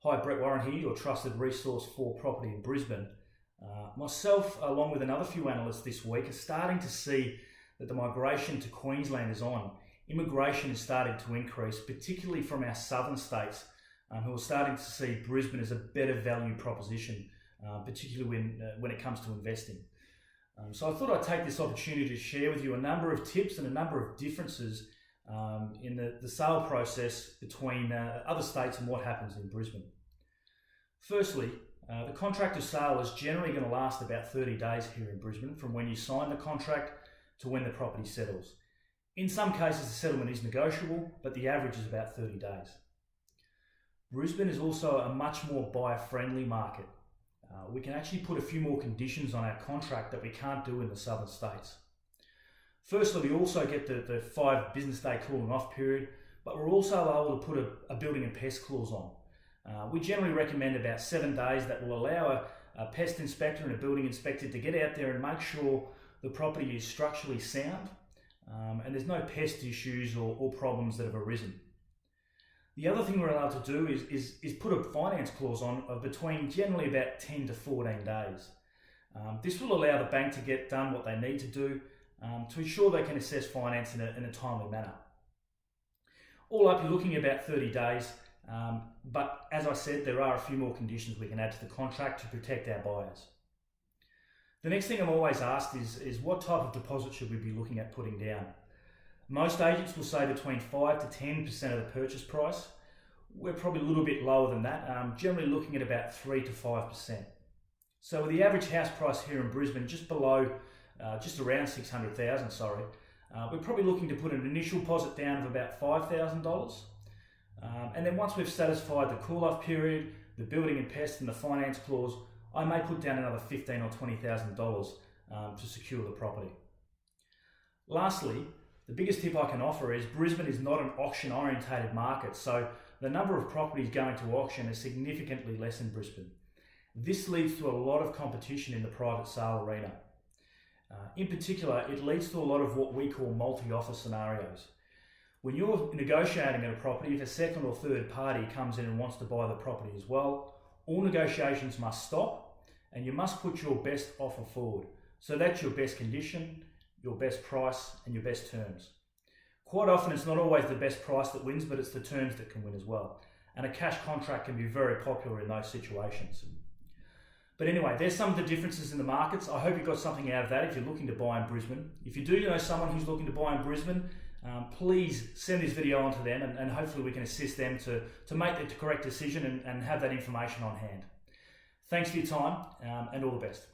Hi, Brett Warren here, your trusted resource for property in Brisbane. Myself, along with another few analysts this week, are starting to see that the migration to Queensland is on. Immigration is starting to increase, particularly from our southern states, who are starting to see Brisbane as a better value proposition, particularly when it comes to investing. So I thought I'd take this opportunity to share with you a number of tips and a number of differences in the sale process between other states and what happens in Brisbane. Firstly, the contract of sale is generally going to last about 30 days here in Brisbane from when you sign the contract to when the property settles. In some cases the settlement is negotiable, but the average is about 30 days. Brisbane is also a much more buyer-friendly market. We can actually put a few more conditions on our contract that we can't do in the southern states. Firstly, we also get the 5 business day cooling off period, but we're also able to put a building and pest clause on. We generally recommend about 7 days that will allow a pest inspector and a building inspector to get out there and make sure the property is structurally sound and there's no pest issues or problems that have arisen. The other thing we're allowed to do is put a finance clause on of between generally about 10 to 14 days. This will allow the bank to get done what they need to do to ensure they can assess finance in a timely manner. All up, you're looking at about 30 days, but as I said, there are a few more conditions we can add to the contract to protect our buyers. The next thing I'm always asked is what type of deposit should we be looking at putting down? Most agents will say between 5 to 10% of the purchase price. We're probably a little bit lower than that, generally looking at about 3 to 5%. So with the average house price here in Brisbane just around 600,000, we're probably looking to put an initial deposit down of about $5,000. And then once we've satisfied the cool-off period, the building and pest and the finance clause, I may put down another $15,000 or $20,000 to secure the property. Lastly, the biggest tip I can offer is Brisbane is not an auction-orientated market, so the number of properties going to auction is significantly less in Brisbane. This leads to a lot of competition in the private sale arena. In particular, it leads to a lot of what we call multi-offer scenarios. When you're negotiating at a property, if a second or third party comes in and wants to buy the property as well, all negotiations must stop and you must put your best offer forward. So that's your best condition, your best price and your best terms. Quite often it's not always the best price that wins, but it's the terms that can win as well. And a cash contract can be very popular in those situations. But anyway, there's some of the differences in the markets. I hope you got something out of that if you're looking to buy in Brisbane. If you do know someone who's looking to buy in Brisbane, please send this video on to them and hopefully we can assist them to make the correct decision and have that information on hand. Thanks for your time and all the best.